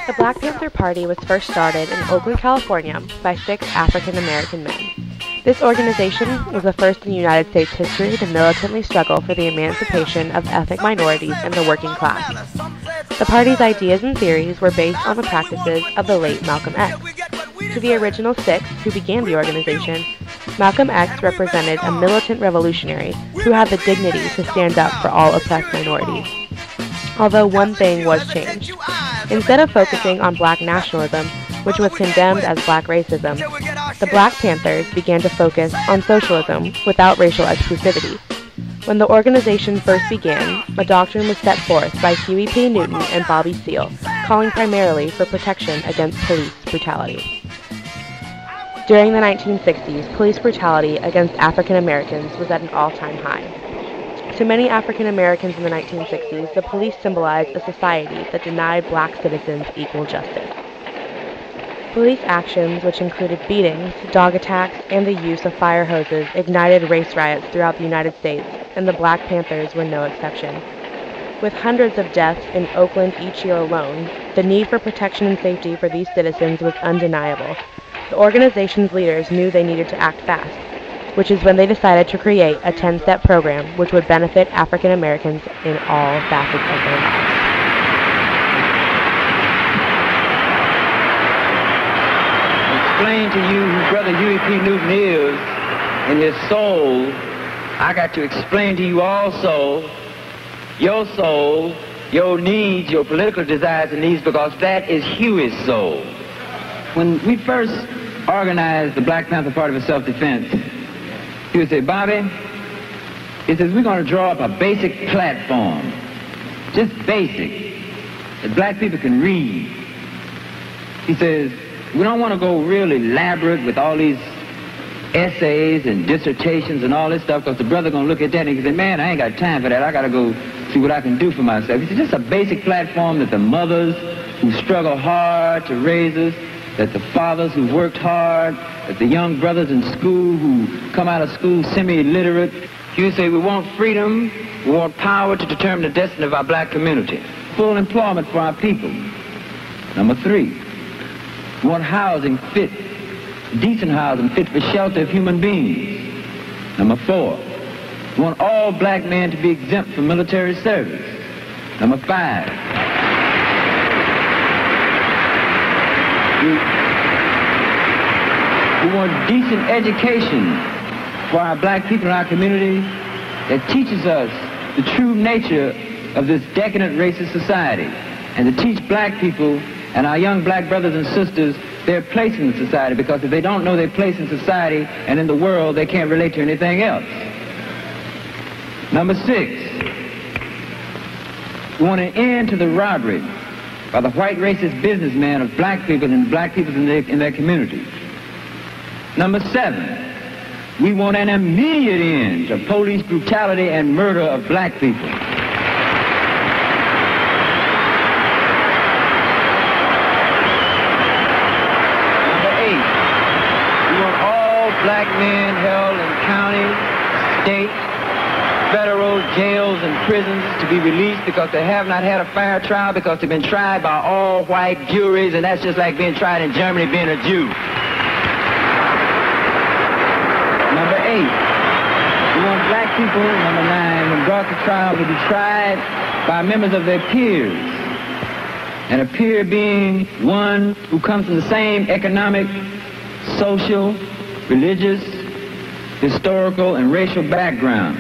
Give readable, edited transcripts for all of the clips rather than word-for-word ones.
The Black Panther Party was first started in Oakland, California by 6 African-American men. This organization was the first in United States history to militantly struggle for the emancipation of ethnic minorities and the working class. The party's ideas and theories were based on the practices of the late Malcolm X. To the original 6 who began the organization, Malcolm X represented a militant revolutionary who had the dignity to stand up for all oppressed minorities. Although one thing was changed. Instead of focusing on black nationalism, which was condemned as black racism, the Black Panthers began to focus on socialism without racial exclusivity. When the organization first began, a doctrine was set forth by Huey P. Newton and Bobby Seale, calling primarily for protection against police brutality. During the 1960s, police brutality against African Americans was at an all-time high. To many African Americans in the 1960s, the police symbolized a society that denied black citizens equal justice. Police actions, which included beatings, dog attacks, and the use of fire hoses, ignited race riots throughout the United States, and the Black Panthers were no exception. With hundreds of deaths in Oakland each year alone, the need for protection and safety for these citizens was undeniable. The organization's leaders knew they needed to act fast, which is when they decided to create a 10-step program which would benefit African Americans in all facets of their lives. Explain to you who Brother Huey P. Newton is in his soul. I got to explain to you also your soul, your needs, your political desires and needs, because that is Huey's soul. When we first organized the Black Panther Party for self-defense, he would say, Bobby, he says, we're going to draw up a basic platform, just basic, that black people can read. He says, we don't want to go real elaborate with all these essays and dissertations and all this stuff, because the brother going to look at that and he say, man, I ain't got time for that. I got to go see what I can do for myself. He said, just a basic platform that the mothers who struggle hard to raise us, that the fathers who worked hard, that the young brothers in school who come out of school semi-illiterate. You say we want freedom, we want power to determine the destiny of our black community. Full employment for our people. Number 3, we want housing fit, decent housing fit for shelter of human beings. Number 4, we want all black men to be exempt from military service. Number 5, we want decent education for our black people in our community that teaches us the true nature of this decadent racist society, and to teach black people and our young black brothers and sisters their place in the society, because if they don't know their place in society and in the world, they can't relate to anything else. Number 6, we want an end to the robbery by the white racist businessmen of black people and black people in their community. Number 7, we want an immediate end to police brutality and murder of black people. Number 8, we want all black men held in county, state, federal jails and prisons to be released because they have not had a fair trial, because they've been tried by all white juries, and that's just like being tried in Germany being a Jew. Number 8, we want black people, number 9, when brought to trial, to be tried by members of their peers. And a peer being one who comes from the same economic, social, religious, historical, and racial background.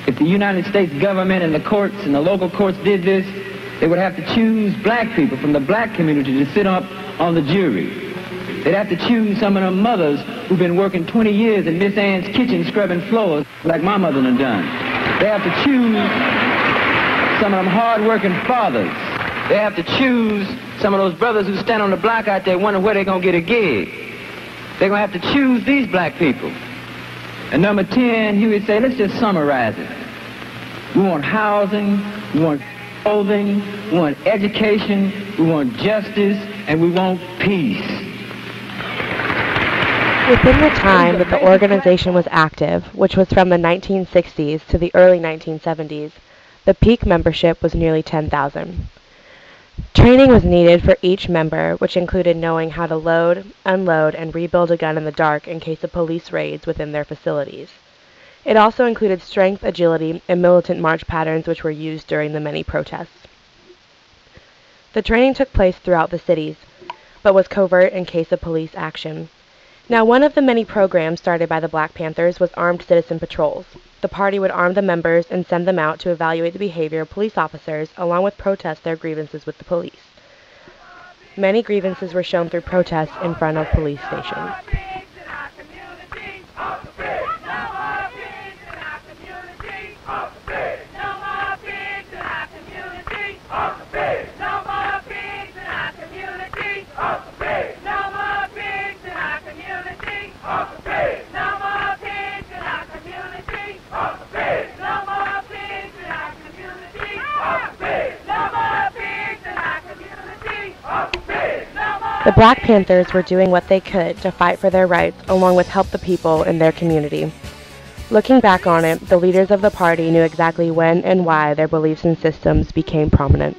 If the United States government and the courts and the local courts did this, they would have to choose black people from the black community to sit up on the jury. They'd have to choose some of the mothers who've been working 20 years in Miss Ann's kitchen scrubbing floors like my mother done done. They have to choose some of them hard-working fathers. They have to choose some of those brothers who stand on the block out there wondering where they're going to get a gig. They're going to have to choose these black people. And number 10, he would say, let's just summarize it. We want housing, we want clothing, we want education, we want justice, and we want peace. Within the time that the organization was active, which was from the 1960s to the early 1970s, the peak membership was nearly 10,000. Training was needed for each member, which included knowing how to load, unload, and rebuild a gun in the dark in case of police raids within their facilities. It also included strength, agility, and militant march patterns which were used during the many protests. The training took place throughout the cities, but was covert in case of police action. Now, one of the many programs started by the Black Panthers was armed citizen patrols. The party would arm the members and send them out to evaluate the behavior of police officers, along with protest their grievances with the police. Many grievances were shown through protests in front of police stations. The Black Panthers were doing what they could to fight for their rights, along with help the people in their community. Looking back on it, the leaders of the party knew exactly when and why their beliefs and systems became prominent.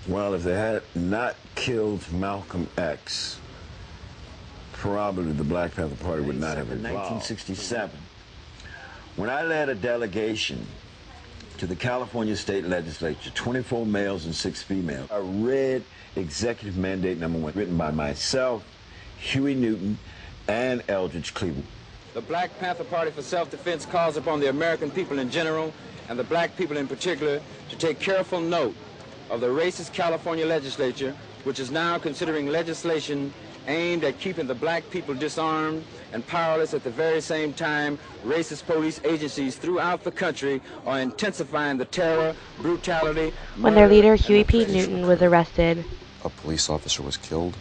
Well, if they had not killed Malcolm X, probably the Black Panther Party would not have evolved. In 1967, when I led a delegation to the California State Legislature, 24 males and 6 females, I read Executive Mandate Number 1, written by myself, Huey Newton, and Eldridge Cleveland. The Black Panther Party for Self-Defense calls upon the American people in general, and the black people in particular, to take careful note of the racist California legislature, which is now considering legislation aimed at keeping the black people disarmed and powerless. At the very same time, racist police agencies throughout the country are intensifying the terror, brutality. When their leader, Huey P. Newton, was arrested, a police officer was killed.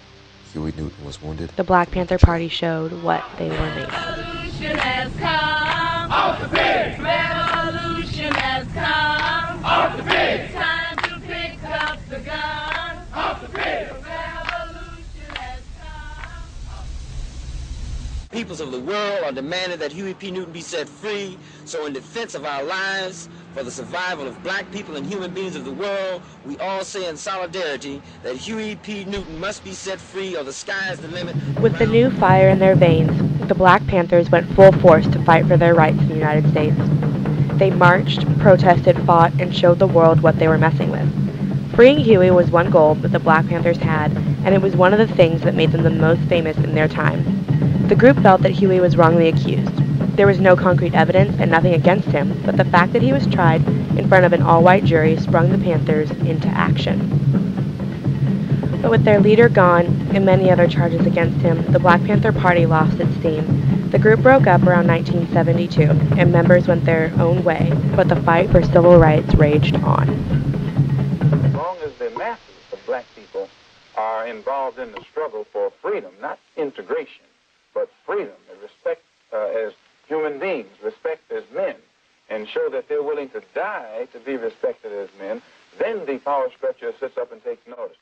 Huey Newton was wounded. The Black Panther Party showed what they were made of. Revolution has come. Off the pig. Revolution has come. Off the pig. It's time to pick up the gun. Off the pig. Revolution has come. Peoples of the world are demanding that Huey P. Newton be set free. So in defense of our lives, for the survival of black people and human beings of the world, we all say in solidarity that Huey P. Newton must be set free or the sky is the limit. With the new fire in their veins, the Black Panthers went full force to fight for their rights in the United States. They marched, protested, fought, and showed the world what they were messing with. Freeing Huey was one goal that the Black Panthers had, and it was one of the things that made them the most famous in their time. The group felt that Huey was wrongly accused. There was no concrete evidence and nothing against him, but the fact that he was tried in front of an all-white jury sprung the Panthers into action. But with their leader gone and many other charges against him, the Black Panther Party lost its steam. The group broke up around 1972, and members went their own way, but the fight for civil rights raged on. As long as the masses of black people are involved in the struggle for freedom, not integration, but freedom and respect as human beings, respect as men, and show that they're willing to die to be respected as men, then the power structure sits up and takes notice.